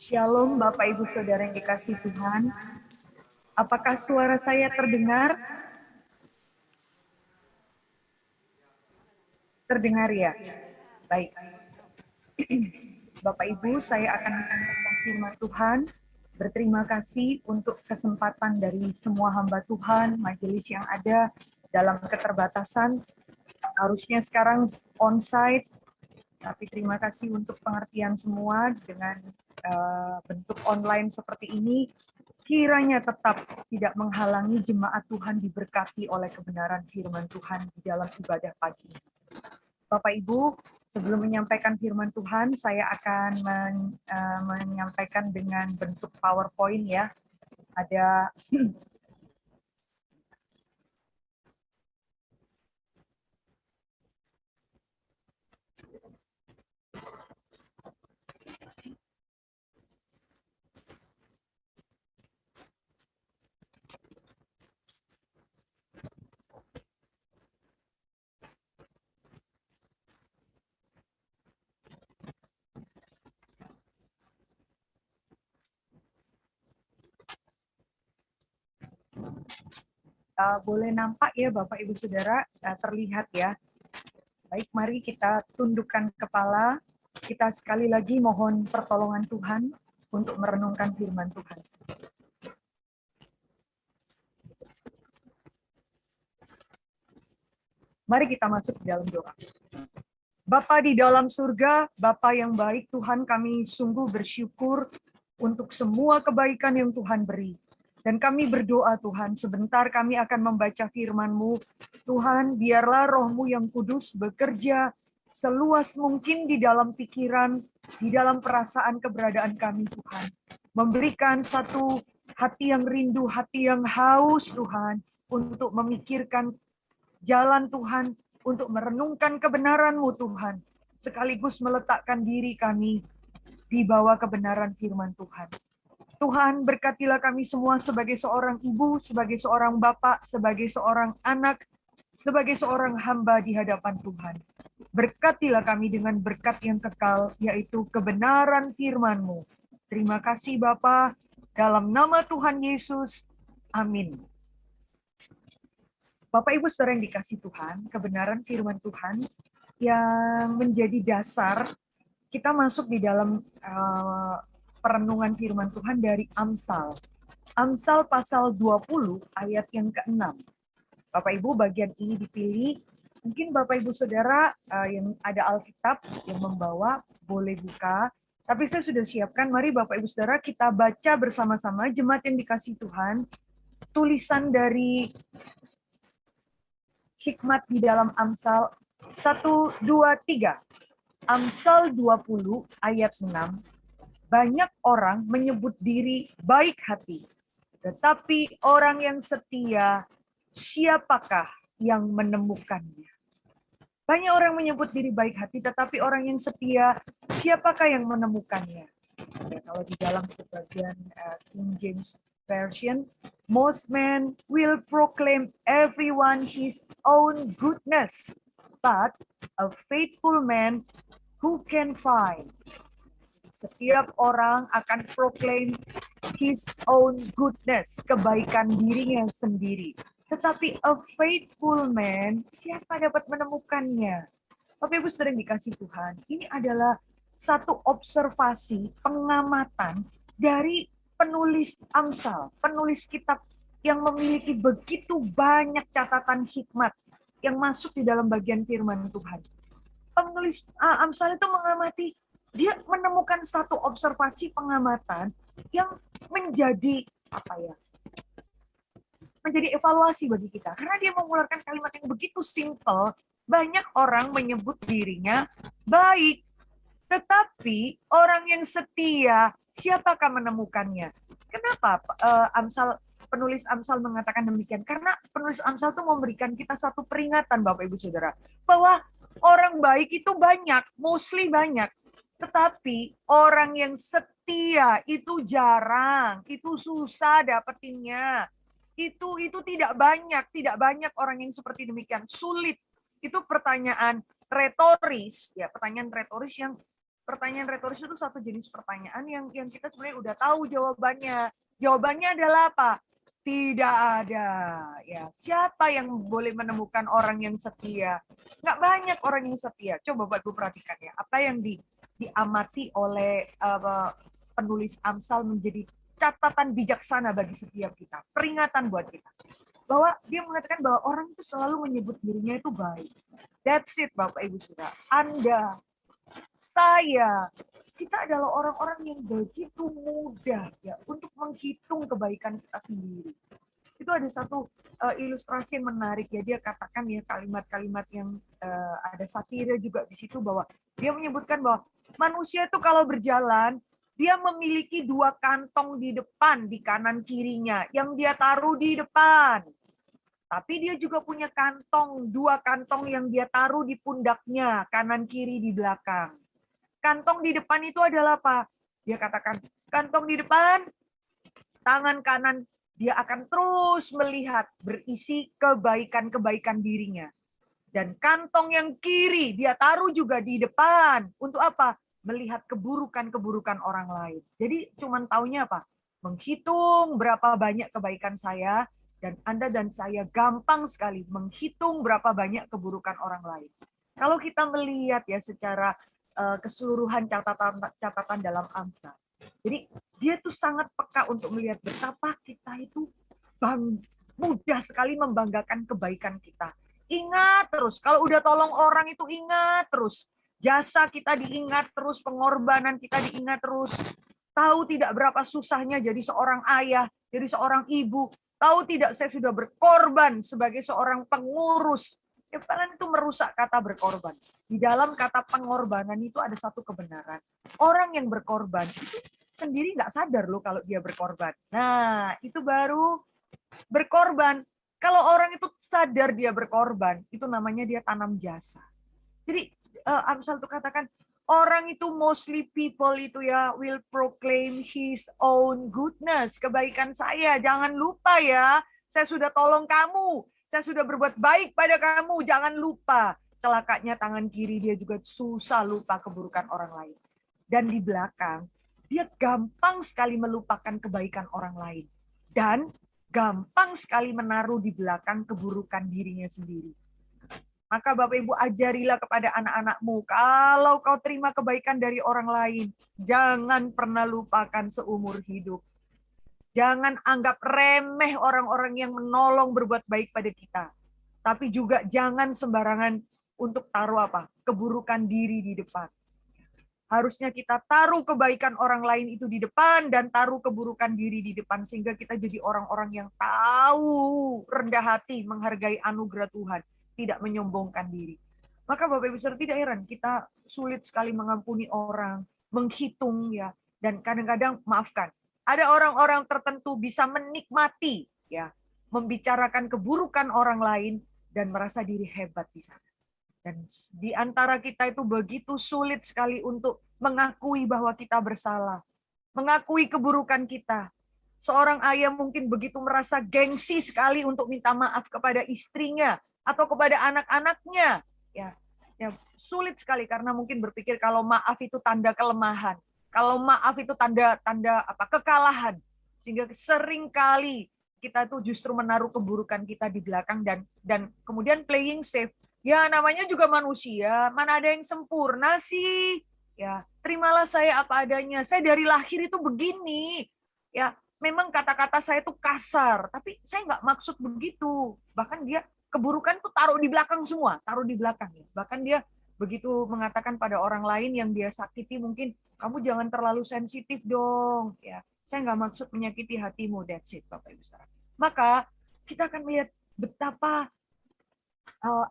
Shalom Bapak Ibu Saudara yang dikasih Tuhan. Apakah suara saya terdengar? Terdengar ya? Baik. Bapak Ibu, saya akan menyampaikan firman Tuhan. Berterima kasih untuk kesempatan dari semua hamba Tuhan, majelis yang ada dalam keterbatasan. Harusnya sekarang onsite, tapi terima kasih untuk pengertian semua dengan bentuk online seperti ini. Kiranya tetap tidak menghalangi jemaat Tuhan diberkati oleh kebenaran firman Tuhan di dalam ibadah pagi. Bapak Ibu, sebelum menyampaikan firman Tuhan, saya akan menyampaikan dengan bentuk PowerPoint ya. Ada boleh nampak ya Bapak Ibu Saudara, terlihat ya. Baik, mari kita tundukkan kepala. Kita sekali lagi mohon pertolongan Tuhan untuk merenungkan firman Tuhan. Mari kita masuk ke dalam doa. Bapa di dalam surga, Bapa yang baik Tuhan, kami sungguh bersyukur untuk semua kebaikan yang Tuhan beri. Dan kami berdoa Tuhan, sebentar kami akan membaca firman-Mu. Tuhan, biarlah Roh-Mu yang kudus bekerja seluas mungkin di dalam pikiran, di dalam perasaan keberadaan kami Tuhan. Memberikan satu hati yang rindu, hati yang haus Tuhan, untuk memikirkan jalan Tuhan, untuk merenungkan kebenaran-Mu Tuhan, sekaligus meletakkan diri kami di bawah kebenaran firman Tuhan. Tuhan, berkatilah kami semua sebagai seorang ibu, sebagai seorang bapak, sebagai seorang anak, sebagai seorang hamba di hadapan Tuhan. Berkatilah kami dengan berkat yang kekal, yaitu kebenaran firman-Mu. Terima kasih Bapa, dalam nama Tuhan Yesus. Amin. Bapak Ibu Saudara yang dikasih Tuhan, kebenaran firman Tuhan yang menjadi dasar kita masuk di dalam perenungan firman Tuhan dari Amsal. Amsal pasal 20 ayat yang ke-6. Bapak Ibu, bagian ini dipilih. Mungkin Bapak Ibu Saudara yang ada Alkitab yang membawa boleh buka. Tapi saya sudah siapkan, mari Bapak Ibu Saudara kita baca bersama-sama jemaat yang dikasih Tuhan. Tulisan dari hikmat di dalam Amsal 1, 2, 3. Amsal 20 ayat 6. Banyak orang menyebut diri baik hati, tetapi orang yang setia, siapakah yang menemukannya? Banyak orang menyebut diri baik hati, tetapi orang yang setia, siapakah yang menemukannya? Ya, kalau di dalam sebagian King James Version, most men will proclaim everyone his own goodness, but a faithful man who can find. Setiap orang akan proclaim his own goodness, kebaikan dirinya sendiri. Tetapi a faithful man, siapa dapat menemukannya? Bapak Ibu Saudara yang dikasih Tuhan, ini adalah satu observasi, pengamatan dari penulis Amsal, penulis kitab yang memiliki begitu banyak catatan hikmat yang masuk di dalam bagian firman Tuhan. Penulis Amsal itu mengamati, dia menemukan satu observasi pengamatan yang menjadi menjadi evaluasi bagi kita. Karena dia mengeluarkan kalimat yang begitu simple, banyak orang menyebut dirinya baik. Tetapi orang yang setia, siapakah menemukannya? Kenapa penulis Amsal mengatakan demikian? Karena penulis Amsal itu memberikan kita satu peringatan, Bapak Ibu Saudara, bahwa orang baik itu banyak, mostly banyak. Tetapi orang yang setia itu jarang, itu susah dapetinnya. Itu tidak banyak orang yang seperti demikian, sulit. Itu pertanyaan retoris, ya, pertanyaan retoris yang pertanyaan retoris itu satu jenis pertanyaan yang kita sebenarnya udah tahu jawabannya. Jawabannya adalah apa? Tidak ada. Ya, siapa yang boleh menemukan orang yang setia? Nggak banyak orang yang setia. Coba Bapak Ibu perhatikan ya, apa yang diamati oleh penulis Amsal menjadi catatan bijaksana bagi setiap kita, peringatan buat kita. Bahwa dia mengatakan bahwa orang itu selalu menyebut dirinya itu baik. That's it, Bapak Ibu Saudara. Anda, saya, kita adalah orang-orang yang begitu mudah ya untuk menghitung kebaikan kita sendiri. Itu ada satu ilustrasi yang menarik ya, dia katakan ya kalimat-kalimat yang ada satira juga di situ, bahwa dia menyebutkan bahwa manusia itu kalau berjalan dia memiliki 2 kantong di depan, di kanan kirinya yang dia taruh di depan. Tapi dia juga punya kantong, 2 kantong yang dia taruh di pundaknya, kanan kiri di belakang. Kantong di depan itu adalah apa? Dia katakan, kantong di depan, tangan kanan dia akan terus melihat, berisi kebaikan-kebaikan dirinya. Dan kantong yang kiri dia taruh juga di depan. Untuk apa? Melihat keburukan-keburukan orang lain. Jadi cuman taunya apa? Menghitung berapa banyak kebaikan saya, dan Anda dan saya gampang sekali menghitung berapa banyak keburukan orang lain. Kalau kita melihat ya secara keseluruhan catatan dalam Amsal. Jadi dia tuh sangat peka untuk melihat betapa kita itu mudah sekali membanggakan kebaikan kita. Ingat terus, kalau udah tolong orang itu ingat terus. Jasa kita diingat terus, pengorbanan kita diingat terus. Tahu tidak berapa susahnya jadi seorang ayah, jadi seorang ibu. Tahu tidak saya sudah berkorban sebagai seorang pengurus. Ya, kalian itu merusak kata berkorban. Di dalam kata pengorbanan itu ada satu kebenaran. Orang yang berkorban itu sendiri nggak sadar loh kalau dia berkorban. Nah, itu baru berkorban. Kalau orang itu sadar dia berkorban, itu namanya dia tanam jasa. Jadi Amsal itu katakan, orang itu mostly people itu ya will proclaim his own goodness, kebaikan saya. Jangan lupa ya, saya sudah tolong kamu, saya sudah berbuat baik pada kamu, jangan lupa. Celakanya tangan kiri dia juga susah lupa keburukan orang lain. Dan di belakang, dia gampang sekali melupakan kebaikan orang lain. Dan gampang sekali menaruh di belakang keburukan dirinya sendiri. Maka Bapak Ibu ajarilah kepada anak-anakmu, kalau kau terima kebaikan dari orang lain, jangan pernah lupakan seumur hidup. Jangan anggap remeh orang-orang yang menolong berbuat baik pada kita. Tapi juga jangan sembarangan untuk taruh apa? Keburukan diri di depan. Harusnya kita taruh kebaikan orang lain itu di depan dan taruh keburukan diri di depan, sehingga kita jadi orang-orang yang tahu rendah hati, menghargai anugerah Tuhan, tidak menyombongkan diri. Maka Bapak Ibu Saudara, tidak heran kita sulit sekali mengampuni orang, menghitung ya, dan kadang-kadang maafkan. Ada orang-orang tertentu bisa menikmati ya, membicarakan keburukan orang lain dan merasa diri hebat di sana. Dan di antara kita itu begitu sulit sekali untuk mengakui bahwa kita bersalah, mengakui keburukan kita. Seorang ayah mungkin begitu merasa gengsi sekali untuk minta maaf kepada istrinya atau kepada anak-anaknya. Ya, sulit sekali karena mungkin berpikir kalau maaf itu tanda kelemahan, kalau maaf itu tanda kekalahan, sehingga sering kali kita tuh justru menaruh keburukan kita di belakang dan kemudian playing safe. Ya namanya juga manusia, mana ada yang sempurna sih? Ya, terimalah saya apa adanya. Saya dari lahir itu begini. Ya, memang kata-kata saya itu kasar, tapi saya nggak maksud begitu. Bahkan dia keburukan tuh taruh di belakang semua, taruh di belakang ya. Bahkan dia begitu mengatakan pada orang lain yang dia sakiti, mungkin kamu jangan terlalu sensitif dong. Ya, saya nggak maksud menyakiti hatimu. That's it, Bapak Ibu Saudara. Maka kita akan melihat betapa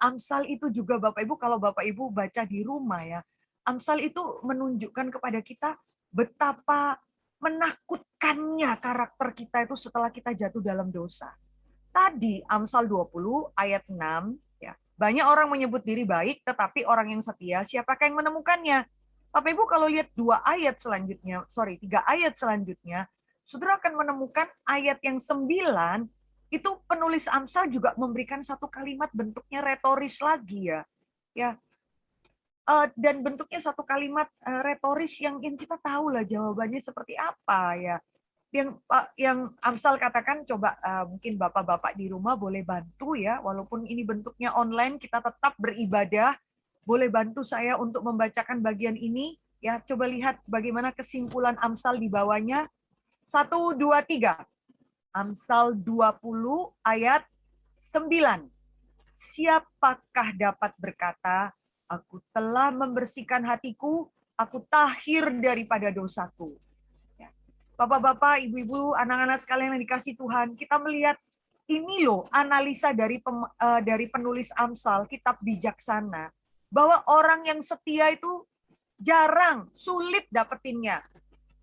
Amsal itu juga Bapak Ibu, kalau Bapak Ibu baca di rumah ya, Amsal itu menunjukkan kepada kita betapa menakutkannya karakter kita itu setelah kita jatuh dalam dosa. Tadi Amsal 20 ayat 6, ya, banyak orang menyebut diri baik, tetapi orang yang setia, siapakah yang menemukannya? Bapak Ibu kalau lihat 3 ayat selanjutnya, Saudara akan menemukan ayat yang 9, itu penulis Amsal juga memberikan satu kalimat bentuknya retoris lagi ya. Ya. dan bentuknya satu kalimat retoris yang kita tahu lah jawabannya seperti apa ya. Yang Amsal katakan, coba mungkin bapak-bapak di rumah boleh bantu ya, walaupun ini bentuknya online, kita tetap beribadah. Boleh bantu saya untuk membacakan bagian ini ya. Coba lihat bagaimana kesimpulan Amsal di bawahnya. 1, 2, 3. Amsal 20 ayat 9. Siapakah dapat berkata, aku telah membersihkan hatiku, aku tahir daripada dosaku. Ya. Bapak-bapak, ibu-ibu, anak-anak sekalian yang dikasih Tuhan, kita melihat ini loh analisa dari penulis Amsal, kitab bijaksana, bahwa orang yang setia itu jarang, sulit dapetinnya.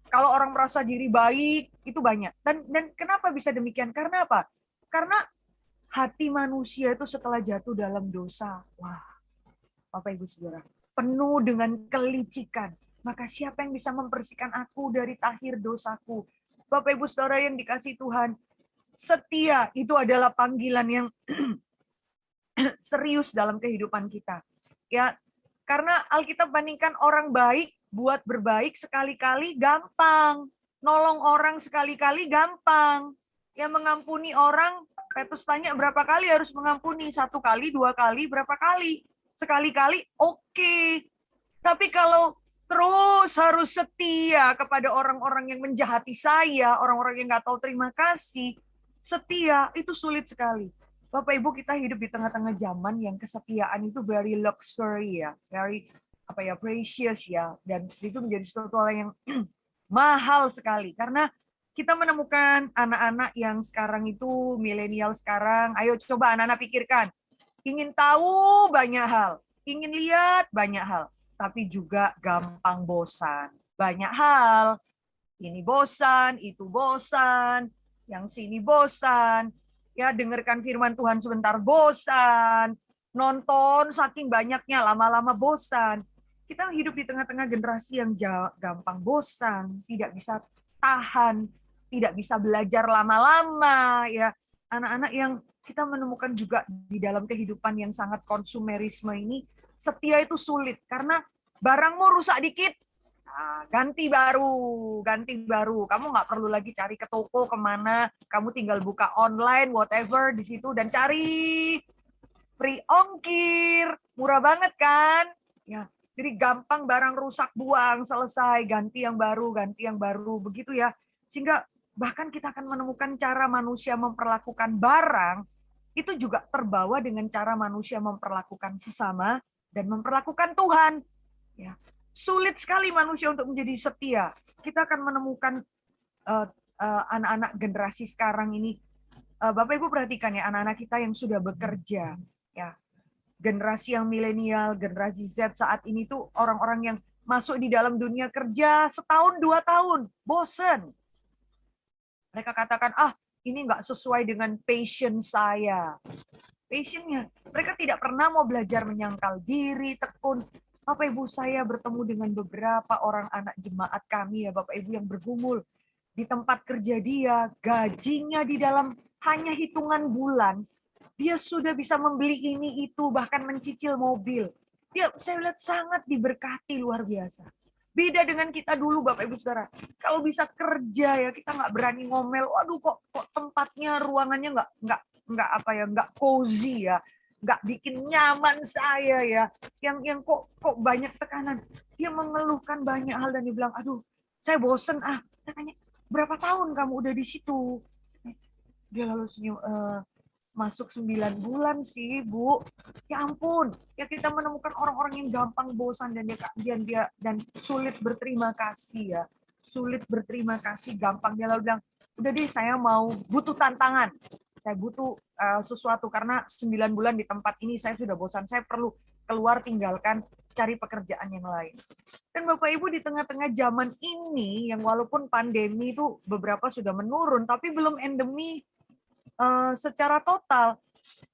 Kalau orang merasa diri baik, itu banyak. Dan kenapa bisa demikian? Karena apa? Karena hati manusia itu setelah jatuh dalam dosa, wah, Bapak Ibu Saudara, penuh dengan kelicikan. Maka siapa yang bisa membersihkan aku dari tahir dosaku? Bapak Ibu Saudara yang dikasih Tuhan, setia itu adalah panggilan yang serius dalam kehidupan kita. Ya, karena Alkitab bandingkan orang baik buat berbaik sekali-kali gampang. Nolong orang sekali-kali gampang. Ya, mengampuni orang, Petrus tanya berapa kali harus mengampuni? 1 kali, 2 kali, berapa kali? Sekali-kali, oke. Tapi kalau terus harus setia kepada orang-orang yang menjahati saya, orang-orang yang nggak tahu terima kasih, setia itu sulit sekali. Bapak Ibu, kita hidup di tengah-tengah zaman yang kesetiaan itu very luxury ya, very precious ya, dan itu menjadi sesuatu hal yang mahal sekali karena kita menemukan anak-anak yang sekarang itu milenial sekarang. Ayo coba anak-anak pikirkan, ingin tahu banyak hal, ingin lihat banyak hal, tapi juga gampang bosan. Banyak hal, ini bosan, itu bosan, yang sini bosan, ya dengarkan firman Tuhan sebentar bosan, nonton saking banyaknya lama-lama bosan. Kita hidup di tengah-tengah generasi yang gampang bosan, tidak bisa tahan, tidak bisa belajar lama-lama, ya. Anak-anak yang kita menemukan juga di dalam kehidupan yang sangat konsumerisme ini, setia itu sulit karena barangmu rusak dikit, nah, ganti baru. Kamu nggak perlu lagi cari ke toko kemana, kamu tinggal buka online, whatever di situ dan cari free ongkir, murah banget kan? Ya, jadi gampang barang rusak buang, selesai, ganti yang baru, begitu ya. Sehingga bahkan kita akan menemukan cara manusia memperlakukan barang, itu juga terbawa dengan cara manusia memperlakukan sesama dan memperlakukan Tuhan. Ya, sulit sekali manusia untuk menjadi setia. Kita akan menemukan anak-anak generasi sekarang ini. Bapak Ibu perhatikan ya, anak-anak kita yang sudah bekerja, ya, generasi yang milenial, generasi Z saat ini tuh orang-orang yang masuk di dalam dunia kerja setahun 2 tahun, bosen. Mereka katakan, ini nggak sesuai dengan passion saya. Passionnya, mereka tidak pernah mau belajar menyangkal diri, tekun. Bapak Ibu, saya bertemu dengan beberapa orang anak jemaat kami ya Bapak Ibu yang bergumul. Di tempat kerja dia, gajinya di dalam hanya hitungan bulan, dia sudah bisa membeli ini itu, bahkan mencicil mobil. Dia, saya lihat sangat diberkati luar biasa. Beda dengan kita dulu Bapak Ibu Saudara. Kalau bisa kerja ya kita nggak berani ngomel. Waduh kok tempatnya, ruangannya nggak cozy ya, nggak bikin nyaman saya ya. Yang kok banyak tekanan. Dia mengeluhkan banyak hal dan dia bilang, aduh saya bosen Saya tanya, berapa tahun kamu udah di situ? Dia lalu senyum, masuk 9 bulan sih, Bu. Ya ampun, ya kita menemukan orang-orang yang gampang bosan dan dia sulit berterima kasih ya. Sulit berterima kasih, gampang dia lalu bilang, udah deh saya mau butuh tantangan. Saya butuh sesuatu karena 9 bulan di tempat ini saya sudah bosan. Saya perlu keluar, tinggalkan, cari pekerjaan yang lain. Dan Bapak Ibu di tengah-tengah zaman ini yang walaupun pandemi itu beberapa sudah menurun, tapi belum endemi secara total.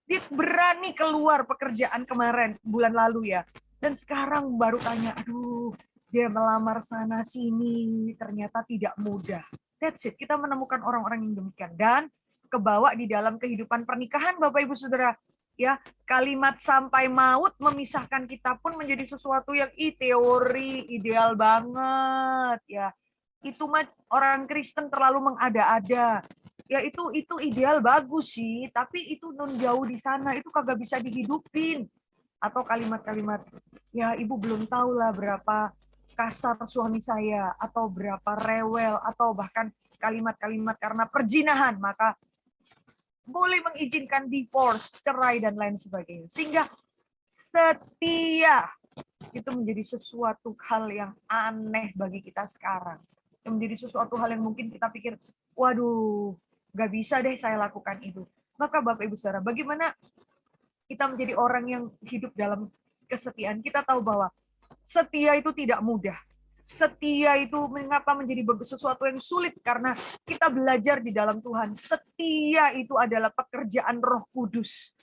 Dia berani keluar pekerjaan kemarin, bulan lalu ya. Dan sekarang baru tanya, aduh, dia melamar sana sini, ternyata tidak mudah. That's it, kita menemukan orang-orang yang demikian. Dan kebawa di dalam kehidupan pernikahan, Bapak Ibu Saudara. Ya, kalimat sampai maut memisahkan kita pun menjadi sesuatu yang teori ideal banget ya. Itu mah orang Kristen terlalu mengada-ada. Ya itu ideal bagus sih, tapi itu non jauh di sana, itu kagak bisa dihidupin. Atau kalimat-kalimat, ya ibu belum tahu lah berapa kasar suami saya, atau berapa rewel, atau bahkan kalimat-kalimat karena perzinahan, maka boleh mengizinkan divorce, cerai, dan lain sebagainya. Sehingga setia itu menjadi sesuatu hal yang aneh bagi kita sekarang. Yang menjadi sesuatu hal yang mungkin kita pikir, waduh, nggak bisa deh saya lakukan itu. Maka Bapak Ibu Saudara, bagaimana kita menjadi orang yang hidup dalam kesetiaan? Kita tahu bahwa setia itu tidak mudah. Setia itu mengapa menjadi sesuatu yang sulit? Karena kita belajar di dalam Tuhan. Setia itu adalah pekerjaan Roh Kudus.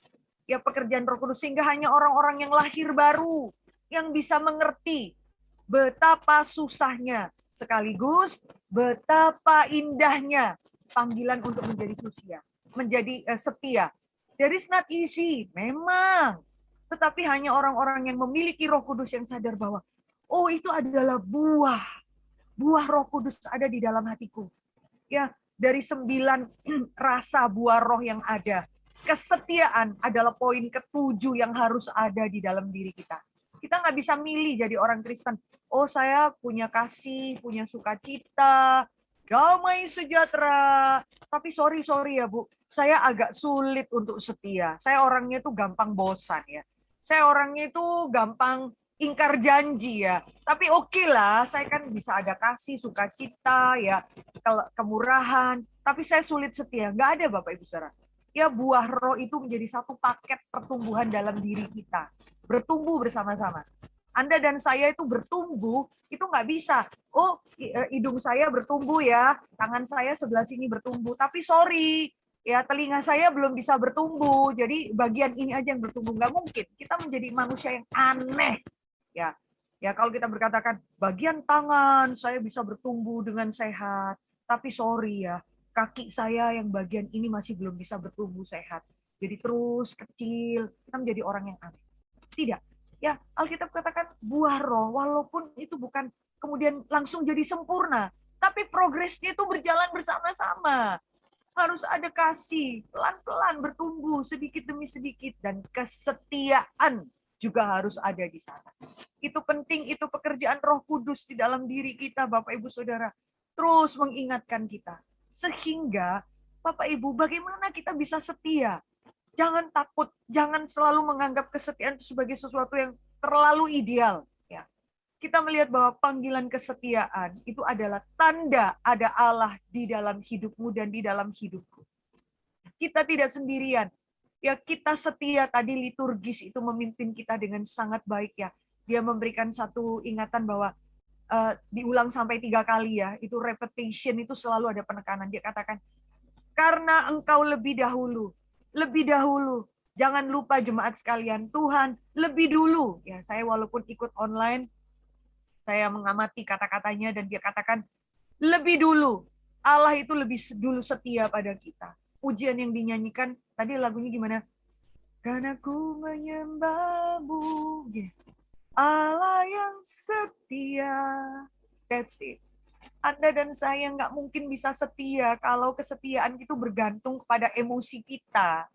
Ya, pekerjaan Roh Kudus, sehingga hanya orang-orang yang lahir baru yang bisa mengerti betapa susahnya sekaligus betapa indahnya panggilan untuk menjadi setia. There is not easy, memang. Tetapi hanya orang-orang yang memiliki Roh Kudus yang sadar bahwa oh, itu adalah buah Roh Kudus ada di dalam hatiku. Ya, dari 9 rasa buah roh yang ada, kesetiaan adalah poin ke-7 yang harus ada di dalam diri kita. Kita nggak bisa milih jadi orang Kristen. Oh, saya punya kasih, punya sukacita, damai sejahtera. Tapi sorry ya Bu, saya agak sulit untuk setia. Saya orangnya tuh gampang bosan ya. Saya orangnya itu gampang ingkar janji ya. Tapi oke lah, saya kan bisa ada kasih, sukacita, ya, kemurahan. Tapi saya sulit setia. Nggak ada Bapak Ibu Saudara. Ya, buah roh itu menjadi satu paket pertumbuhan dalam diri kita. Bertumbuh bersama-sama. Anda dan saya itu bertumbuh, itu nggak bisa. Oh, hidung saya bertumbuh ya, tangan saya sebelah sini bertumbuh. Tapi sorry, ya telinga saya belum bisa bertumbuh. Jadi bagian ini aja yang bertumbuh. Nggak mungkin. Kita menjadi manusia yang aneh. Ya, kalau kita berkatakan bagian tangan saya bisa bertumbuh dengan sehat, tapi sorry ya, kaki saya yang bagian ini masih belum bisa bertumbuh sehat. Jadi terus kecil, kita menjadi orang yang aneh. Tidak. Ya, Alkitab katakan buah roh, walaupun itu bukan kemudian langsung jadi sempurna, tapi progresnya itu berjalan bersama-sama. Harus ada kasih, pelan-pelan bertumbuh sedikit demi sedikit, dan kesetiaan juga harus ada di sana. Itu penting, itu pekerjaan Roh Kudus di dalam diri kita, Bapak Ibu Saudara. Terus mengingatkan kita. Sehingga, Bapak Ibu, bagaimana kita bisa setia? Jangan takut, jangan selalu menganggap kesetiaan itu sebagai sesuatu yang terlalu ideal. Ya. Kita melihat bahwa panggilan kesetiaan itu adalah tanda ada Allah di dalam hidupmu dan di dalam hidupku. Kita tidak sendirian. Ya, kita setia, tadi liturgis itu memimpin kita dengan sangat baik ya. Dia memberikan satu ingatan bahwa diulang sampai 3 kali ya. Itu repetition, itu selalu ada penekanan. Dia katakan, karena engkau lebih dahulu. Jangan lupa jemaat sekalian, Tuhan lebih dulu. Ya, saya walaupun ikut online, saya mengamati kata-katanya dan dia katakan, lebih dulu. Allah itu lebih dulu setia pada kita. Pujian yang dinyanyikan, tadi lagunya gimana? Karena ku menyembahmu, Allah yang setia. That's it. Anda dan saya nggak mungkin bisa setia kalau kesetiaan itu bergantung pada emosi kita,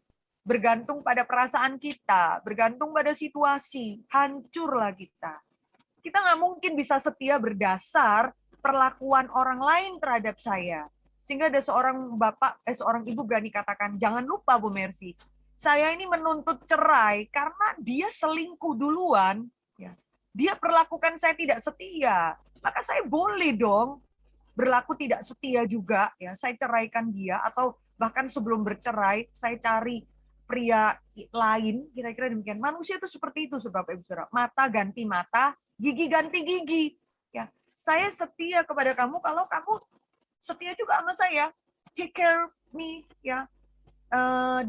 bergantung pada perasaan kita, bergantung pada situasi. Hancurlah kita. Kita nggak mungkin bisa setia berdasar perlakuan orang lain terhadap saya. Sehingga ada seorang ibu berani katakan, jangan lupa Bu Mercy, saya ini menuntut cerai karena dia selingkuh duluan. Ya. Dia perlakukan saya tidak setia. Maka saya boleh dong berlaku tidak setia juga. Ya. Saya ceraikan dia, atau bahkan sebelum bercerai, saya cari pria lain, kira-kira demikian. Manusia itu seperti itu, Bapak Ibu Saudara. Mata ganti mata, gigi ganti gigi. Ya, saya setia kepada kamu kalau kamu setia juga sama saya. Take care me, ya.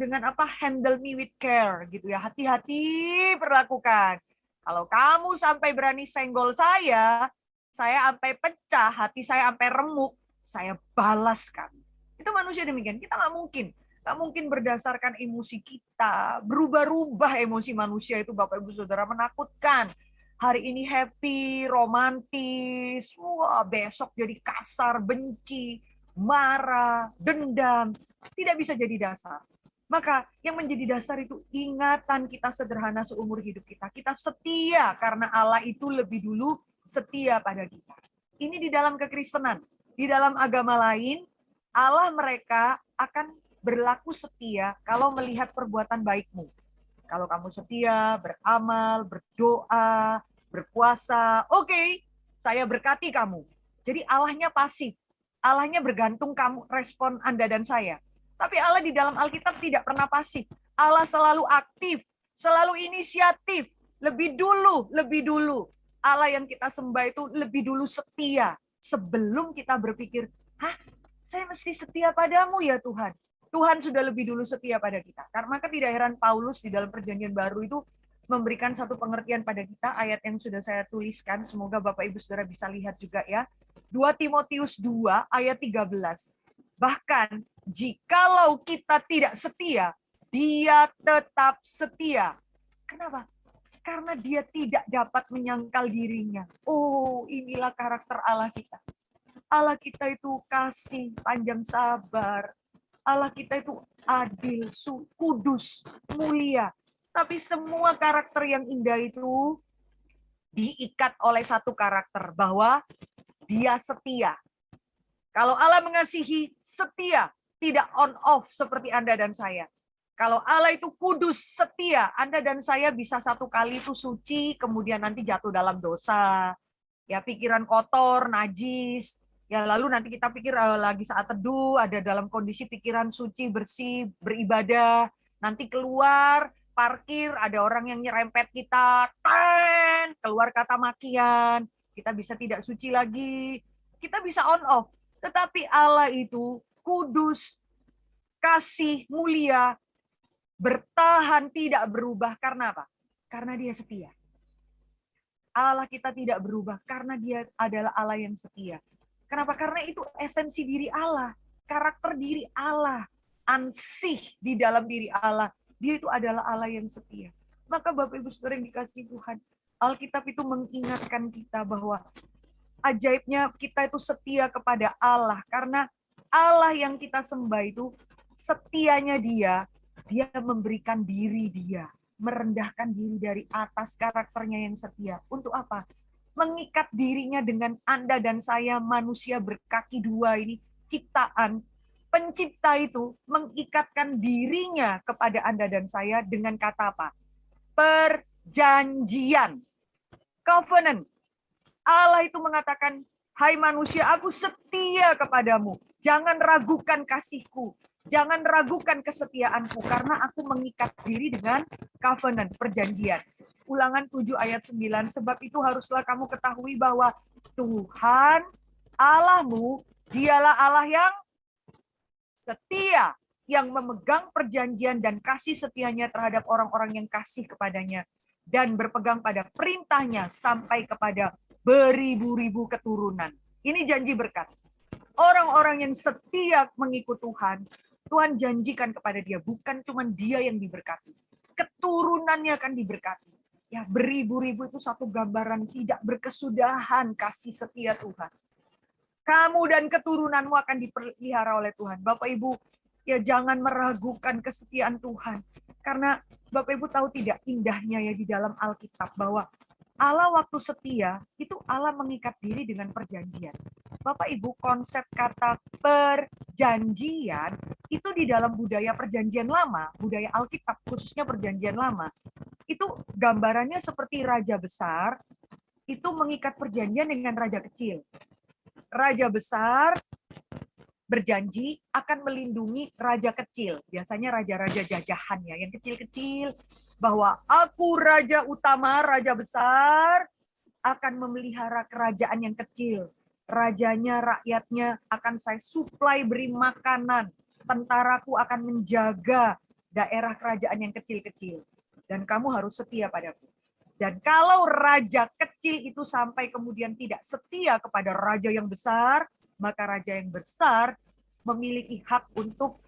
Dengan apa? Handle me with care, gitu ya. Hati-hati perlakukan. Kalau kamu sampai berani senggol saya sampai pecah, hati saya sampai remuk, saya balas kamu. Itu manusia demikian. Kita nggak mungkin Nggak mungkin berdasarkan emosi kita. Berubah-ubah emosi manusia itu Bapak Ibu Saudara, menakutkan. Hari ini happy, romantis, wah besok jadi kasar, benci, marah, dendam. Tidak bisa jadi dasar. Maka yang menjadi dasar itu ingatan kita sederhana seumur hidup kita. Kita setia karena Allah itu lebih dulu setia pada kita. Ini di dalam kekristenan. Di dalam agama lain, Allah mereka akan berlaku setia kalau melihat perbuatan baikmu. Kalau kamu setia, beramal, berdoa, berpuasa, oke, saya berkati kamu. Jadi Allahnya pasif. Allahnya bergantung kamu, respon Anda dan saya. Tapi Allah di dalam Alkitab tidak pernah pasif. Allah selalu aktif, selalu inisiatif. Lebih dulu, lebih dulu. Allah yang kita sembah itu lebih dulu setia. Sebelum kita berpikir, hah, saya mesti setia padamu ya Tuhan. Tuhan sudah lebih dulu setia pada kita. Karena tidak heran Paulus di dalam perjanjian baru itu memberikan satu pengertian pada kita, ayat yang sudah saya tuliskan, semoga Bapak Ibu Saudara bisa lihat juga ya. 2 Timotius 2 ayat 13. Bahkan jikalau kita tidak setia, dia tetap setia. Kenapa? Karena dia tidak dapat menyangkal dirinya. Oh, inilah karakter Allah kita. Allah kita itu kasih, panjang sabar. Allah kita itu adil, kudus, mulia. Tapi semua karakter yang indah itu diikat oleh satu karakter, bahwa dia setia. Kalau Allah mengasihi, setia, tidak on-off seperti Anda dan saya. Kalau Allah itu kudus, setia, Anda dan saya bisa satu kali itu suci, kemudian nanti jatuh dalam dosa. Ya, pikiran kotor, najis. Ya, lalu nanti kita pikir lagi saat teduh, ada dalam kondisi pikiran suci, bersih, beribadah. Nanti keluar, parkir, ada orang yang nyerempet kita, keluar kata makian, kita bisa tidak suci lagi, kita bisa on-off. Tetapi Allah itu kudus, kasih, mulia, bertahan, tidak berubah. Karena apa? Karena dia setia. Allah kita tidak berubah karena dia adalah Allah yang setia. Kenapa? Karena itu esensi diri Allah, karakter diri Allah, ansih di dalam diri Allah. Dia itu adalah Allah yang setia. Maka Bapak Ibu Saudara yang dikasihi Tuhan, Alkitab itu mengingatkan kita bahwa ajaibnya kita itu setia kepada Allah, karena Allah yang kita sembah itu setianya dia memberikan diri dia, merendahkan diri dari atas karakternya yang setia. Untuk apa? Mengikat dirinya dengan Anda dan saya, manusia berkaki dua ini, ciptaan. Pencipta itu mengikatkan dirinya kepada Anda dan saya dengan kata apa? Perjanjian. Covenant. Allah itu mengatakan, hai manusia, aku setia kepadamu. Jangan ragukan kasihku. Jangan ragukan kesetiaanku, karena aku mengikat diri dengan covenant, perjanjian. Ulangan 7 ayat 9, sebab itu haruslah kamu ketahui bahwa Tuhan Allahmu, dialah Allah yang setia, yang memegang perjanjian dan kasih setianya terhadap orang-orang yang kasih kepadanya, dan berpegang pada perintahnya sampai kepada beribu-ribu keturunan. Ini janji berkat. Orang-orang yang setia mengikut Tuhan, Tuhan janjikan kepada dia, bukan cuma dia yang diberkati, keturunannya akan diberkati. Ya, beribu-ribu itu satu gambaran tidak berkesudahan kasih setia Tuhan. Kamu dan keturunanmu akan dipelihara oleh Tuhan. Bapak Ibu, ya jangan meragukan kesetiaan Tuhan. Karena Bapak Ibu tahu tidak indahnya ya di dalam Alkitab bahwa Allah waktu setia, itu Allah mengikat diri dengan perjanjian. Bapak Ibu, konsep kata perjanjian itu di dalam budaya perjanjian lama, budaya Alkitab khususnya perjanjian lama, itu gambarannya seperti raja besar, itu mengikat perjanjian dengan raja kecil. Raja besar berjanji akan melindungi raja kecil, biasanya raja-raja jajahan ya, yang kecil-kecil, bahwa aku raja utama, raja besar, akan memelihara kerajaan yang kecil. Rajanya, rakyatnya akan saya suplai, beri makanan. Tentaraku akan menjaga daerah kerajaan yang kecil-kecil. Dan kamu harus setia padaku. Dan kalau raja kecil itu sampai kemudian tidak setia kepada raja yang besar, maka raja yang besar memiliki hak untuk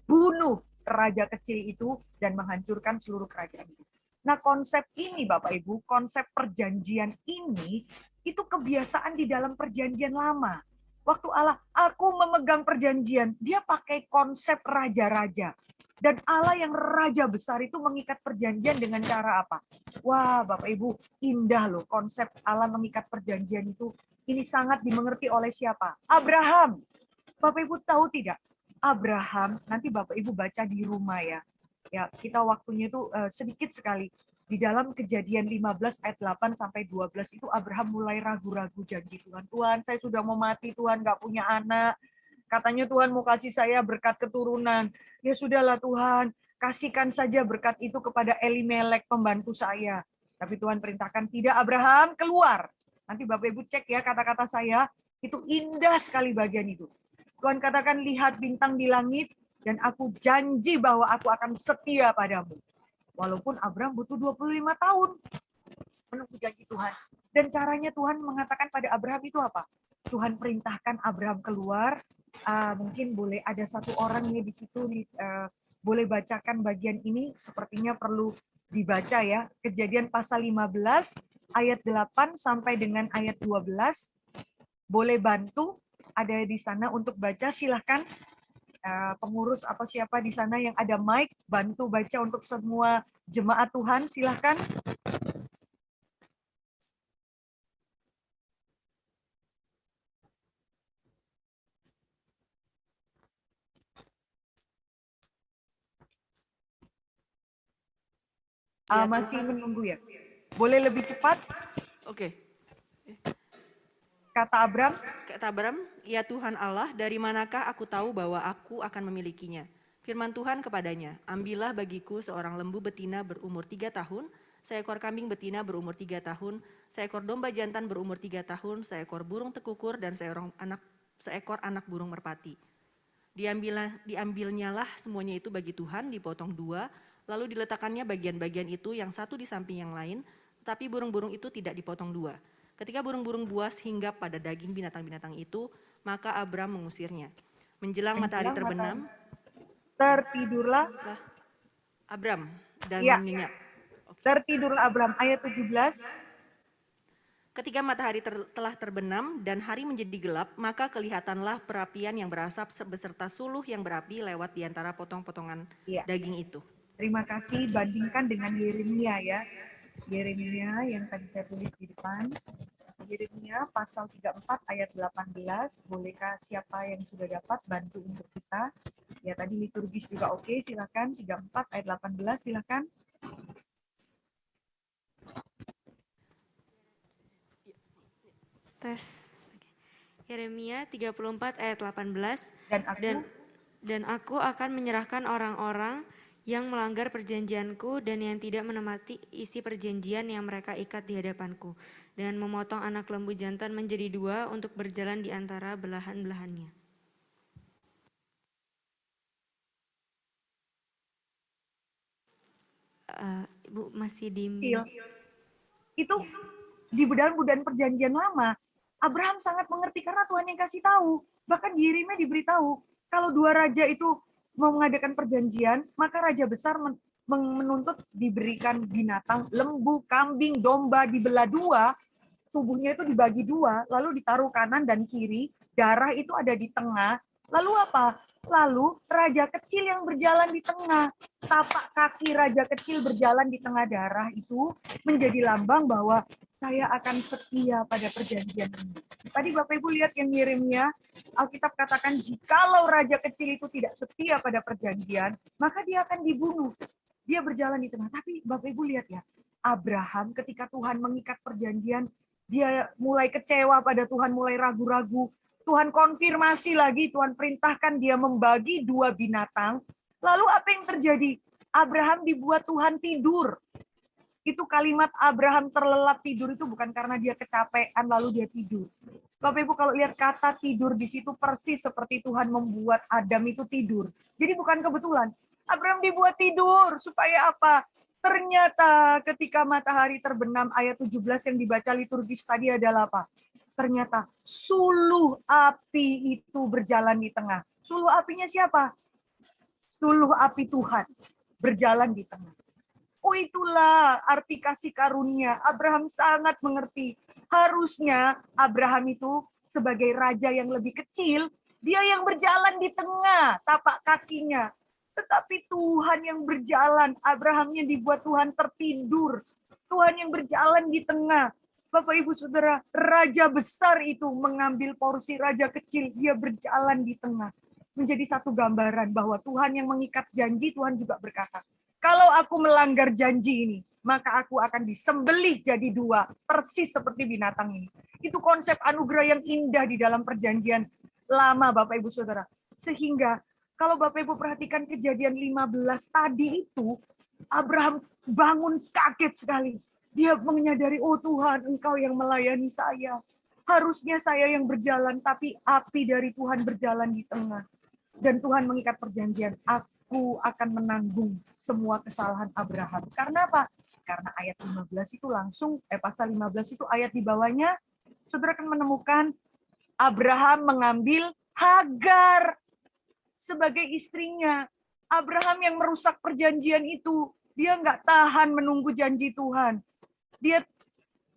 bunuh raja kecil itu dan menghancurkan seluruh kerajaan itu. Nah, konsep ini Bapak Ibu, konsep perjanjian ini itu kebiasaan di dalam perjanjian lama. Waktu Allah, aku memegang perjanjian, dia pakai konsep raja-raja. Dan Allah yang raja besar itu mengikat perjanjian dengan cara apa? Wah, Bapak Ibu, indah loh konsep Allah mengikat perjanjian itu. Ini sangat dimengerti oleh siapa? Abraham. Bapak Ibu tahu tidak? Abraham, nanti Bapak Ibu baca di rumah ya. Ya, kita waktunya itu sedikit sekali. Di dalam Kejadian 15 ayat 8 sampai 12 itu Abraham mulai ragu-ragu janji Tuhan. Tuhan, saya sudah mau mati, Tuhan nggak punya anak. Katanya Tuhan mau kasih saya berkat keturunan. Ya sudahlah Tuhan, kasihkan saja berkat itu kepada Elimelek pembantu saya. Tapi Tuhan perintahkan tidak, Abraham keluar. Nanti Bapak Ibu cek ya kata-kata saya, itu indah sekali bagian itu. Tuhan katakan, lihat bintang di langit, dan aku janji bahwa aku akan setia padamu. Walaupun Abraham butuh 25 tahun menunggu janji Tuhan. Dan caranya Tuhan mengatakan pada Abraham itu apa? Tuhan perintahkan Abraham keluar. Mungkin boleh ada satu orang nih di situ, boleh bacakan bagian ini, sepertinya perlu dibaca ya. Kejadian pasal 15 ayat 8 sampai dengan ayat 12. Boleh bantu ada di sana untuk baca, silahkan. Pengurus apa siapa di sana yang ada mic, bantu baca untuk semua jemaat Tuhan, silahkan. Masih menunggu ya? Boleh lebih cepat? Oke. Kata Abram, ya Tuhan Allah, dari manakah aku tahu bahwa aku akan memilikinya? Firman Tuhan kepadanya, ambillah bagiku seorang lembu betina berumur 3 tahun, seekor kambing betina berumur 3 tahun, seekor domba jantan berumur 3 tahun, seekor burung tekukur, dan seekor anak burung merpati. Diambilnyalah semuanya itu bagi Tuhan, dipotong 2, lalu diletakkannya bagian-bagian itu yang satu di samping yang lain, tapi burung-burung itu tidak dipotong 2. Ketika burung-burung buas hinggap pada daging binatang-binatang itu, maka Abram mengusirnya. Menjelang matahari terbenam, tertidurlah Abram dan ya, menyenyap. Tertidurlah Abram, ayat 17. Ketika matahari telah terbenam dan hari menjadi gelap, maka kelihatanlah perapian yang berasap beserta suluh yang berapi lewat di antara potong-potongan daging itu. Terima kasih, bandingkan dengan Yeremia ya. Yeremia yang tadi saya tulis di depan. Yeremia pasal 34 ayat 18. Bolehkah siapa yang sudah dapat bantu untuk kita? Ya tadi liturgis juga oke, silakan. 34 ayat 18, silakan. Tes. Yeremia 34 ayat 18. Dan aku akan menyerahkan orang-orang yang melanggar perjanjianku dan yang tidak menepati isi perjanjian yang mereka ikat di hadapanku, dan memotong anak lembu jantan menjadi 2 untuk berjalan di antara belahan-belahannya. Ibu masih di itu di budan-budan perjanjian lama. Abraham sangat mengerti karena Tuhan yang kasih tahu. Bahkan Yeremia diberitahu kalau 2 raja itu mau mengadakan perjanjian, maka raja besar menuntut diberikan binatang, lembu, kambing, domba, dibelah 2, tubuhnya itu dibagi 2, lalu ditaruh kanan dan kiri, darah itu ada di tengah. Lalu apa? Lalu raja kecil yang berjalan di tengah, tapak kaki raja kecil berjalan di tengah darah itu menjadi lambang bahwa saya akan setia pada perjanjian ini. Tadi Bapak Ibu lihat yang Yeremia, Alkitab katakan jikalau raja kecil itu tidak setia pada perjanjian, maka dia akan dibunuh. Dia berjalan di tengah. Tapi Bapak Ibu lihat ya, Abraham ketika Tuhan mengikat perjanjian, dia mulai kecewa pada Tuhan, mulai ragu-ragu. Tuhan konfirmasi lagi, Tuhan perintahkan dia membagi 2 binatang. Lalu apa yang terjadi? Abraham dibuat Tuhan tidur. Itu kalimat Abraham terlelap tidur itu bukan karena dia kecapean lalu dia tidur. Bapak Ibu kalau lihat kata tidur di situ persis seperti Tuhan membuat Adam itu tidur. Jadi bukan kebetulan. Abraham dibuat tidur supaya apa? Ternyata ketika matahari terbenam, ayat 17 yang dibaca liturgis tadi adalah apa? Ternyata suluh api itu berjalan di tengah. Suluh apinya siapa? suluh api Tuhan berjalan di tengah. Oh, itulah arti kasih karunia. Abraham sangat mengerti. Harusnya Abraham itu sebagai raja yang lebih kecil, dia yang berjalan di tengah tapak kakinya. Tetapi Tuhan yang berjalan, Abrahamnya dibuat Tuhan tertidur. Tuhan yang berjalan di tengah. Bapak Ibu Saudara, raja besar itu mengambil porsi raja kecil, dia berjalan di tengah. Menjadi satu gambaran bahwa Tuhan yang mengikat janji, Tuhan juga berkata, kalau aku melanggar janji ini, maka aku akan disembelih jadi dua, persis seperti binatang ini. Itu konsep anugerah yang indah di dalam perjanjian lama, Bapak Ibu Saudara. Sehingga kalau Bapak Ibu perhatikan kejadian 15 tadi itu, Abraham bangun kaget sekali. Dia menyadari, oh Tuhan, Engkau yang melayani saya. Harusnya saya yang berjalan, tapi api dari Tuhan berjalan di tengah. Dan Tuhan mengikat perjanjian, aku akan menanggung semua kesalahan Abraham. Karena apa? Karena ayat 15 itu langsung, pasal 15 itu ayat di bawahnya, saudara akan menemukan Abraham mengambil Hagar sebagai istrinya. Abraham yang merusak perjanjian itu, dia nggak tahan menunggu janji Tuhan. Dia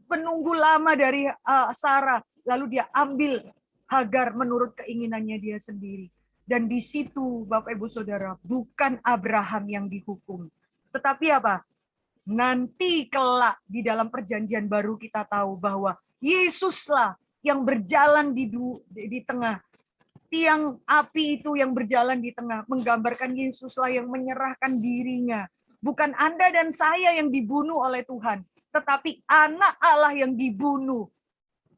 menunggu lama dari Sarah, lalu dia ambil Hagar menurut keinginannya dia sendiri. Dan di situ, Bapak Ibu Saudara, bukan Abraham yang dihukum. Tetapi apa? Nanti kelak di dalam perjanjian baru kita tahu bahwa Yesuslah yang berjalan di tengah. Tiang api itu yang berjalan di tengah. Menggambarkan Yesuslah yang menyerahkan dirinya. Bukan Anda dan saya yang dibunuh oleh Tuhan. Tetapi anak Allah yang dibunuh.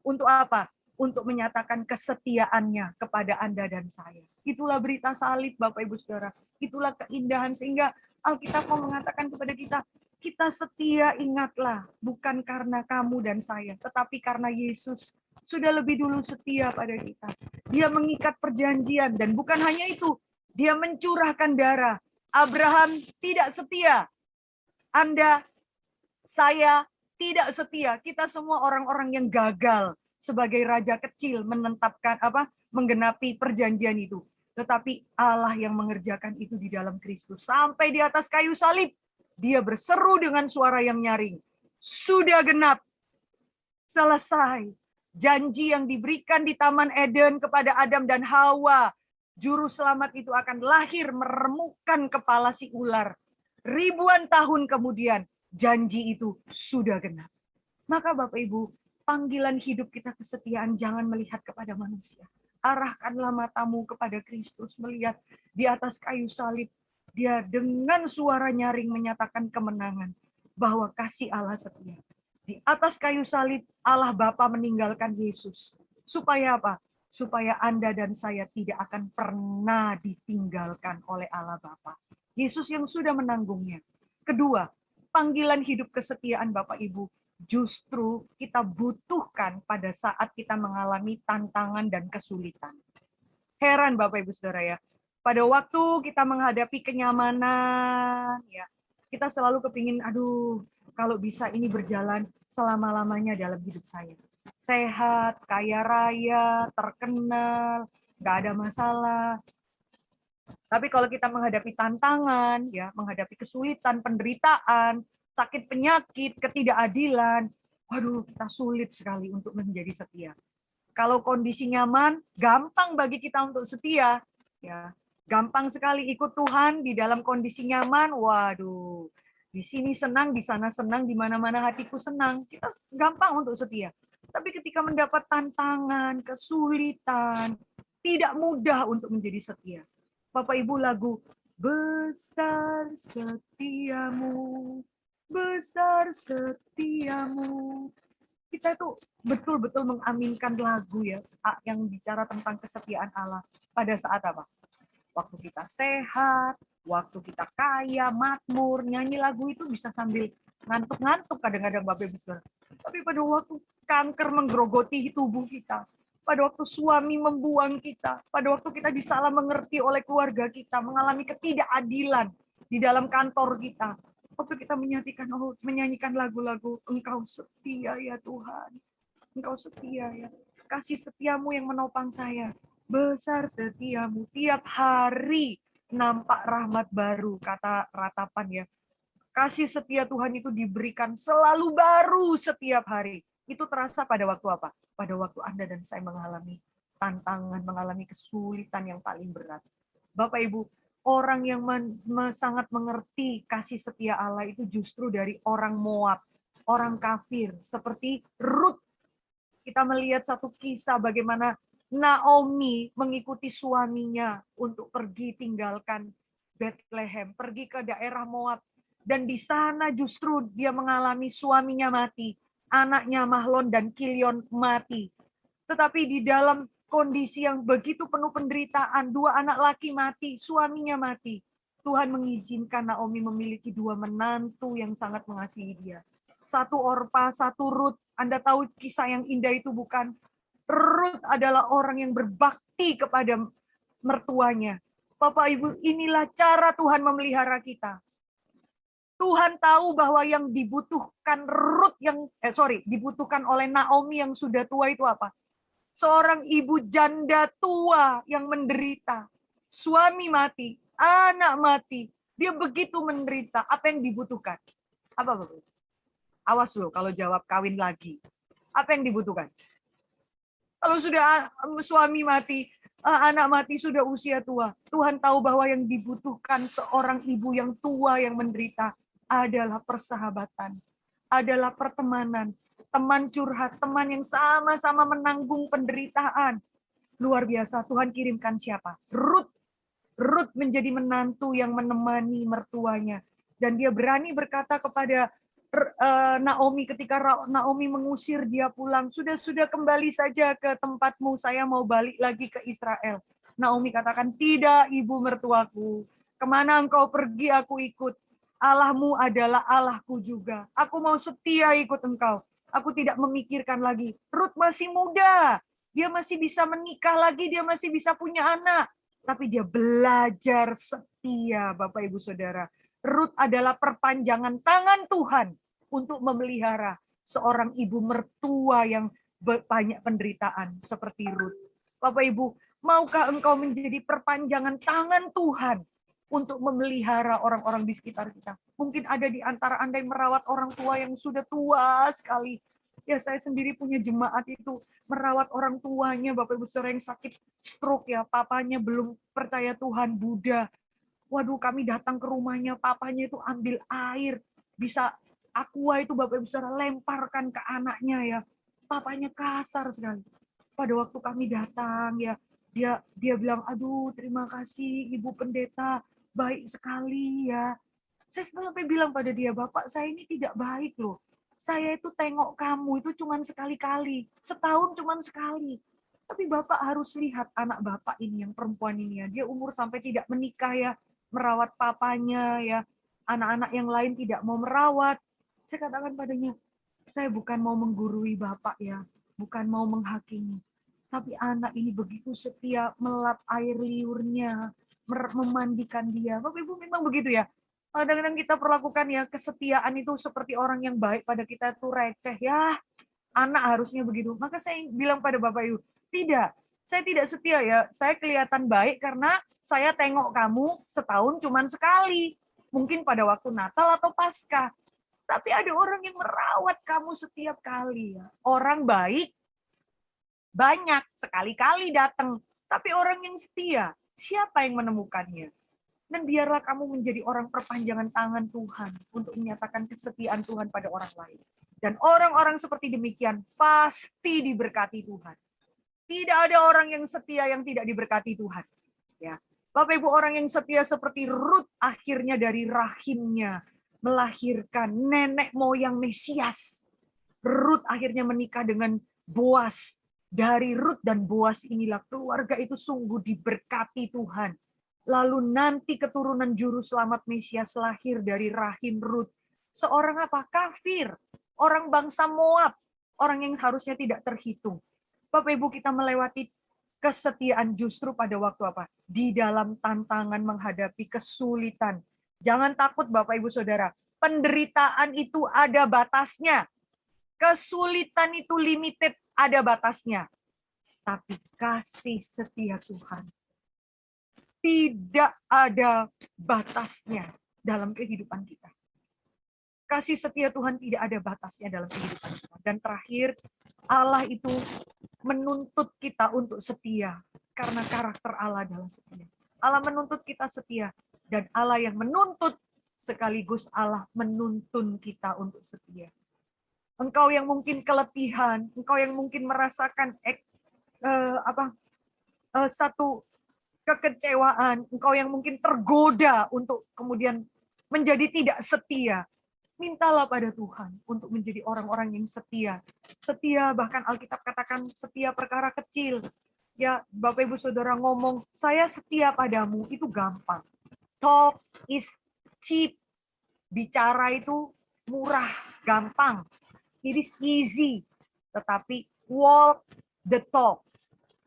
Untuk apa? Untuk menyatakan kesetiaannya kepada Anda dan saya. Itulah berita salib, Bapak Ibu Saudara. Itulah keindahan, sehingga Alkitab mau mengatakan kepada kita, kita setia, ingatlah, bukan karena kamu dan saya, tetapi karena Yesus sudah lebih dulu setia pada kita. Dia mengikat perjanjian, dan bukan hanya itu, dia mencurahkan darah. Abraham tidak setia. Anda, saya tidak setia. Kita semua orang-orang yang gagal sebagai raja kecil menggenapi perjanjian itu. Tetapi Allah yang mengerjakan itu di dalam Kristus. Sampai di atas kayu salib, dia berseru dengan suara yang nyaring. Sudah genap. Selesai. Janji yang diberikan di Taman Eden kepada Adam dan Hawa. Juru selamat itu akan lahir meremukkan kepala si ular. Ribuan tahun kemudian, janji itu sudah genap. Maka Bapak Ibu, panggilan hidup kita kesetiaan jangan melihat kepada manusia. Arahkanlah matamu kepada Kristus, melihat di atas kayu salib. Dia dengan suara nyaring menyatakan kemenangan bahwa kasih Allah setia. Di atas kayu salib, Allah Bapa meninggalkan Yesus. Supaya apa? Supaya Anda dan saya tidak akan pernah ditinggalkan oleh Allah Bapa. Yesus yang sudah menanggungnya. Kedua, panggilan hidup kesetiaan Bapak Ibu justru kita butuhkan pada saat kita mengalami tantangan dan kesulitan. Heran Bapak Ibu Saudara ya, pada waktu kita menghadapi kenyamanan, ya kita selalu kepingin, aduh kalau bisa ini berjalan selama-lamanya dalam hidup saya. Sehat, kaya raya, terkenal, nggak ada masalah. Tapi kalau kita menghadapi tantangan, ya menghadapi kesulitan, penderitaan, sakit penyakit, ketidakadilan, waduh kita sulit sekali untuk menjadi setia. Kalau kondisi nyaman, gampang bagi kita untuk setia, ya gampang sekali ikut Tuhan di dalam kondisi nyaman. Waduh, di sini senang, di sana senang, di mana-mana hatiku senang. Kita gampang untuk setia. Tapi ketika mendapat tantangan, kesulitan, tidak mudah untuk menjadi setia. Bapak Ibu, lagu besar setiamu, besar setiamu. Kita itu betul-betul mengaminkan lagu ya yang bicara tentang kesetiaan Allah pada saat apa? Waktu kita sehat, waktu kita kaya, makmur, nyanyi lagu itu bisa sambil ngantuk-ngantuk kadang-kadang Bapak Ibu Saudara. Tapi pada waktu kanker menggerogoti tubuh kita, pada waktu suami membuang kita, pada waktu kita disalah mengerti oleh keluarga kita, mengalami ketidakadilan di dalam kantor kita, waktu kita menyanyikan lagu-lagu, Engkau setia ya Tuhan, Engkau setia ya, kasih setiamu yang menopang saya, besar setiamu tiap hari nampak rahmat baru, kata Ratapan ya. Kasih setia Tuhan itu diberikan selalu baru setiap hari. Itu terasa pada waktu apa? Pada waktu Anda dan saya mengalami tantangan, mengalami kesulitan yang paling berat. Bapak Ibu, orang yang sangat mengerti kasih setia Allah itu justru dari orang Moab, orang kafir, seperti Rut. Kita melihat satu kisah bagaimana Naomi mengikuti suaminya untuk pergi tinggalkan Bethlehem, pergi ke daerah Moab. Dan di sana justru dia mengalami suaminya mati, anaknya Mahlon dan Kilion mati. Tetapi di dalam kondisi yang begitu penuh penderitaan, 2 anak laki mati, suaminya mati. Tuhan mengizinkan Naomi memiliki 2 menantu yang sangat mengasihi dia. Satu Orpa, satu Rut. Anda tahu kisah yang indah itu bukan? Rut adalah orang yang berbakti kepada mertuanya. Bapak Ibu, inilah cara Tuhan memelihara kita. Tuhan tahu bahwa yang dibutuhkan dibutuhkan oleh Naomi yang sudah tua itu apa? Seorang ibu janda tua yang menderita. Suami mati, anak mati. Dia begitu menderita. Apa yang dibutuhkan? Apa Bapak? Awas loh kalau jawab kawin lagi. Apa yang dibutuhkan? Kalau sudah suami mati, anak mati, sudah usia tua. Tuhan tahu bahwa yang dibutuhkan seorang ibu yang tua yang menderita adalah persahabatan, adalah pertemanan, teman curhat, teman yang sama-sama menanggung penderitaan. Luar biasa, Tuhan kirimkan siapa? Rut. Rut menjadi menantu yang menemani mertuanya. Dan dia berani berkata kepada Naomi ketika Naomi mengusir dia pulang, sudah kembali saja ke tempatmu, saya mau balik lagi ke Israel. Naomi katakan, tidak ibu mertuaku, kemana engkau pergi aku ikut. Allahmu adalah Allahku juga. Aku mau setia ikut engkau. Aku tidak memikirkan lagi. Rut masih muda. Dia masih bisa menikah lagi. Dia masih bisa punya anak. Tapi dia belajar setia, Bapak Ibu Saudara. Rut adalah perpanjangan tangan Tuhan untuk memelihara seorang ibu mertua yang banyak penderitaan seperti Rut. Bapak Ibu, maukah engkau menjadi perpanjangan tangan Tuhan untuk memelihara orang-orang di sekitar kita? Mungkin ada di antara Anda yang merawat orang tua yang sudah tua sekali. Ya, saya sendiri punya jemaat itu merawat orang tuanya, Bapak Ibu Saudara, yang sakit stroke ya, papanya belum percaya Tuhan, Buddha. Waduh, kami datang ke rumahnya, papanya itu ambil air, bisa aqua itu Bapak Ibu Saudara lemparkan ke anaknya ya. Papanya kasar sekali. Pada waktu kami datang ya, dia bilang, aduh terima kasih Ibu Pendeta, baik sekali ya. Saya sampai bilang pada dia, Bapak saya ini tidak baik loh. Saya itu tengok kamu itu cuma sekali-kali, setahun cuma sekali. Tapi Bapak harus lihat anak Bapak ini, yang perempuan ini ya, dia umur sampai tidak menikah ya, merawat papanya ya, anak-anak yang lain tidak mau merawat. Saya katakan padanya, saya bukan mau menggurui Bapak ya, bukan mau menghakimi. Tapi anak ini begitu setia melap air liurnya, memandikan dia. Bapak Ibu memang begitu ya. Kadang-kadang kita perlakukan ya kesetiaan itu seperti orang yang baik pada kita itu receh ya. Anak harusnya begitu. Maka saya bilang pada Bapak Ibu, tidak. Saya tidak setia ya. Saya kelihatan baik karena saya tengok kamu setahun cuman sekali. Mungkin pada waktu Natal atau Paskah. Tapi ada orang yang merawat kamu setiap kali ya. Orang baik banyak, sekali-kali datang. Tapi orang yang setia, siapa yang menemukannya? Dan biarlah kamu menjadi orang perpanjangan tangan Tuhan untuk menyatakan kesetiaan Tuhan pada orang lain. Dan orang-orang seperti demikian pasti diberkati Tuhan. Tidak ada orang yang setia yang tidak diberkati Tuhan. Ya, Bapak Ibu, orang yang setia seperti Rut akhirnya dari rahimnya melahirkan nenek moyang Mesias. Rut akhirnya menikah dengan Boas. Dari Rut dan Boas inilah keluarga itu sungguh diberkati Tuhan. Lalu nanti keturunan juru selamat Mesias lahir dari rahim Rut. Seorang apa? Kafir. Orang bangsa Moab. Orang yang harusnya tidak terhitung. Bapak Ibu, kita melewati kesetiaan justru pada waktu apa? Di dalam tantangan menghadapi kesulitan. Jangan takut Bapak Ibu Saudara. Penderitaan itu ada batasnya. Kesulitan itu limited, ada batasnya. Tapi kasih setia Tuhan tidak ada batasnya dalam kehidupan kita. Kasih setia Tuhan tidak ada batasnya dalam kehidupan kita. Dan terakhir, Allah itu menuntut kita untuk setia karena karakter Allah adalah setia. Allah menuntut kita setia dan Allah yang menuntut sekaligus Allah menuntun kita untuk setia. Engkau yang mungkin keletihan, engkau yang mungkin merasakan satu kekecewaan, engkau yang mungkin tergoda untuk kemudian menjadi tidak setia. Mintalah pada Tuhan untuk menjadi orang-orang yang setia. Setia, bahkan Alkitab katakan setia perkara kecil. Ya, Bapak Ibu Saudara ngomong, saya setia padamu, itu gampang. Talk is cheap. Bicara itu murah, gampang. It is easy. Tetapi walk the talk.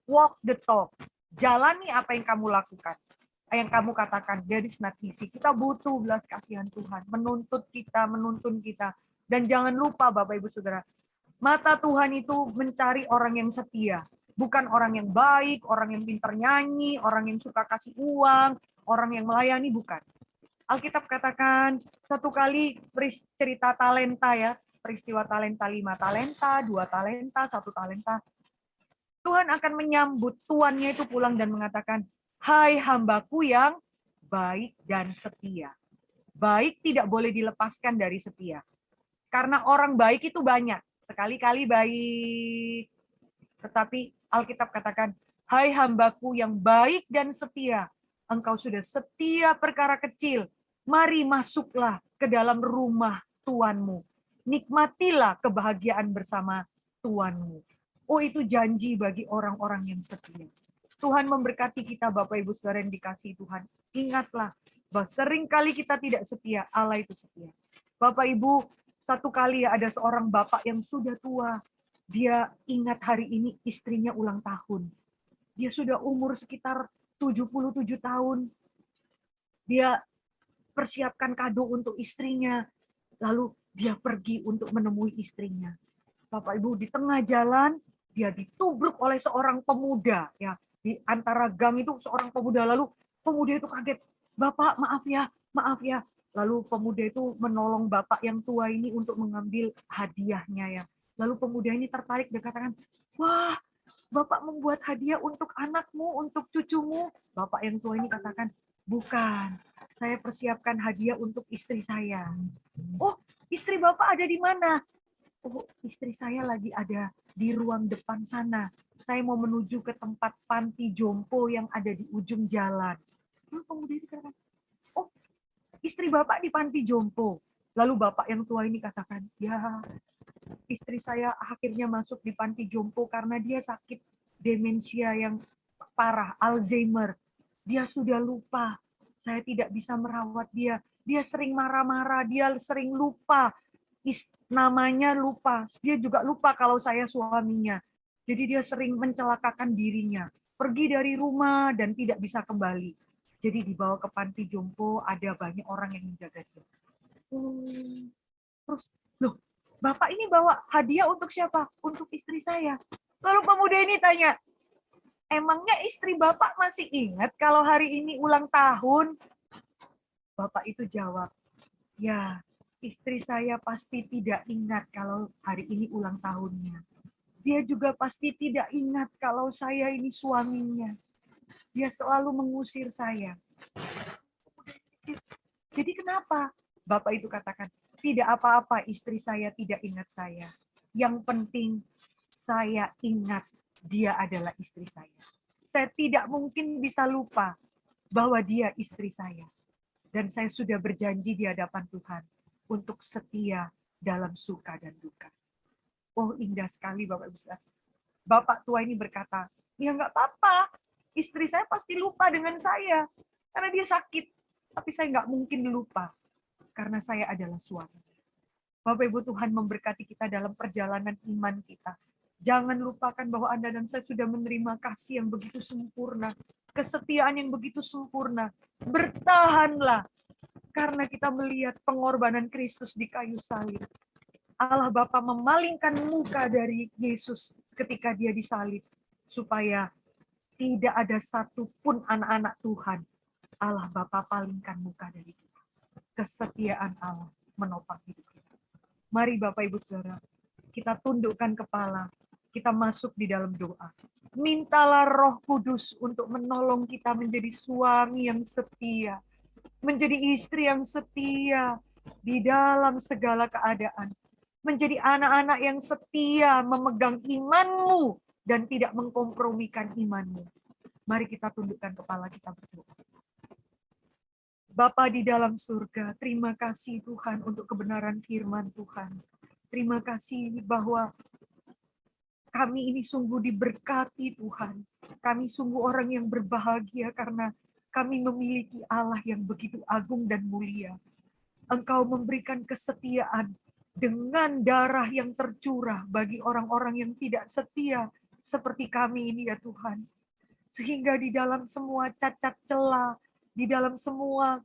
Walk the talk. Jalani apa yang kamu lakukan. Yang kamu katakan, that is not easy. Kita butuh belas kasihan Tuhan, menuntut kita, menuntun kita. Dan jangan lupa Bapak Ibu Saudara, mata Tuhan itu mencari orang yang setia. Bukan orang yang baik, orang yang pintar nyanyi, orang yang suka kasih uang, orang yang melayani, bukan. Alkitab katakan, satu kali cerita talenta ya, peristiwa talenta, 5 talenta, 2 talenta, 1 talenta. Tuhan akan menyambut tuannya itu pulang dan mengatakan, hai hambaku yang baik dan setia. Baik tidak boleh dilepaskan dari setia. Karena orang baik itu banyak. Sekali-kali baik. Tetapi Alkitab katakan, hai hambaku yang baik dan setia. Engkau sudah setia perkara kecil. Mari masuklah ke dalam rumah Tuanmu. Nikmatilah kebahagiaan bersama Tuanmu. Oh, itu janji bagi orang-orang yang setia. Tuhan memberkati kita Bapak Ibu Saudara yang dikasihi Tuhan. Ingatlah bahwa seringkali kita tidak setia, Allah itu setia. Bapak Ibu, satu kali ada seorang bapak yang sudah tua. Dia ingat hari ini istrinya ulang tahun. Dia sudah umur sekitar 77 tahun. Dia persiapkan kado untuk istrinya. Lalu dia pergi untuk menemui istrinya. Bapak Ibu, di tengah jalan dia ditubruk oleh seorang pemuda, ya. Di antara gang itu seorang pemuda, lalu pemuda itu kaget, Bapak maaf ya. Lalu pemuda itu menolong bapak yang tua ini untuk mengambil hadiahnya ya. Lalu pemuda ini tertarik dan katakan, wah Bapak membuat hadiah untuk anakmu, untuk cucumu. Bapak yang tua ini katakan, bukan, saya persiapkan hadiah untuk istri saya. Oh, istri Bapak ada di mana? Oh, istri saya lagi ada di ruang depan sana. Saya mau menuju ke tempat panti jompo yang ada di ujung jalan. Lalu pemuda itu katakan, oh, istri Bapak di panti jompo. Lalu bapak yang tua ini katakan, ya, istri saya akhirnya masuk di panti jompo karena dia sakit demensia yang parah, Alzheimer. Dia sudah lupa. Saya tidak bisa merawat dia. Dia sering marah-marah, dia sering lupa. Namanya lupa. Dia juga lupa kalau saya suaminya. Jadi dia sering mencelakakan dirinya. Pergi dari rumah dan tidak bisa kembali. Jadi dibawa ke panti jompo, ada banyak orang yang menjaga dia. Terus, loh, Bapak ini bawa hadiah untuk siapa? Untuk istri saya. Lalu pemuda ini tanya, emangnya istri Bapak masih ingat kalau hari ini ulang tahun? Bapak itu jawab, ya, istri saya pasti tidak ingat kalau hari ini ulang tahunnya. Dia juga pasti tidak ingat kalau saya ini suaminya. Dia selalu mengusir saya. Jadi kenapa? Bapak itu katakan, tidak apa-apa istri saya tidak ingat saya. Yang penting saya ingat dia adalah istri saya. Saya tidak mungkin bisa lupa bahwa dia istri saya. Dan saya sudah berjanji di hadapan Tuhan untuk setia dalam suka dan duka. Oh, indah sekali Bapak Ibu Saudara. Bapak tua ini berkata, ya nggak apa-apa, istri saya pasti lupa dengan saya. Karena dia sakit, tapi saya nggak mungkin lupa. Karena saya adalah suami. Bapak Ibu, Tuhan memberkati kita dalam perjalanan iman kita. Jangan lupakan bahwa Anda dan saya sudah menerima kasih yang begitu sempurna. Kesetiaan yang begitu sempurna. Bertahanlah. Karena kita melihat pengorbanan Kristus di kayu salib. Allah Bapa memalingkan muka dari Yesus ketika dia disalib. Supaya Tidak ada satupun anak-anak Tuhan Allah Bapa palingkan muka dari kita. Kesetiaan Allah menopang hidup kita. Mari Bapak Ibu Saudara, kita tundukkan kepala, kita masuk di dalam doa. Mintalah Roh Kudus untuk menolong kita menjadi suami yang setia, menjadi istri yang setia di dalam segala keadaan, menjadi anak-anak yang setia memegang imanmu dan tidak mengkompromikan imanmu. Mari kita tundukkan kepala, kita berdoa. Bapa di dalam surga, terima kasih Tuhan untuk kebenaran firman Tuhan. Terima kasih bahwa kami ini sungguh diberkati Tuhan. Kami sungguh orang yang berbahagia karena kami memiliki Allah yang begitu agung dan mulia. Engkau memberikan kesetiaan dengan darah yang tercurah bagi orang-orang yang tidak setia seperti kami ini ya Tuhan. Sehingga di dalam semua cacat celah, di dalam semua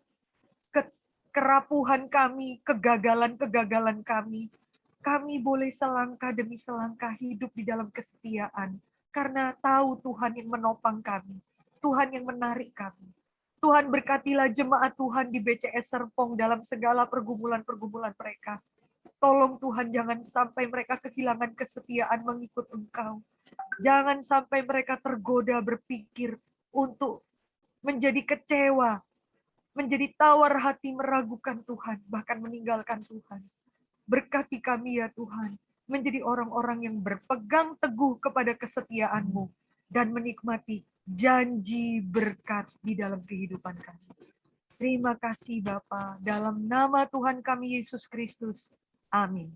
kerapuhan kami, kegagalan-kegagalan kami boleh selangkah demi selangkah hidup di dalam kesetiaan. Karena tahu Tuhan yang menopang kami, Tuhan yang menarik kami. Tuhan berkatilah jemaat Tuhan di BCS Serpong dalam segala pergumulan-pergumulan mereka. Tolong Tuhan jangan sampai mereka kehilangan kesetiaan mengikut Engkau. Jangan sampai mereka tergoda berpikir untuk menjadi kecewa, menjadi tawar hati meragukan Tuhan, bahkan meninggalkan Tuhan. Berkati kami ya Tuhan, menjadi orang-orang yang berpegang teguh kepada kesetiaan-Mu dan menikmati janji berkat di dalam kehidupan kami. Terima kasih Bapa, dalam nama Tuhan kami Yesus Kristus. Amin.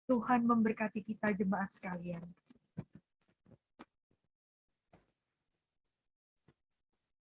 Tuhan memberkati kita jemaat sekalian.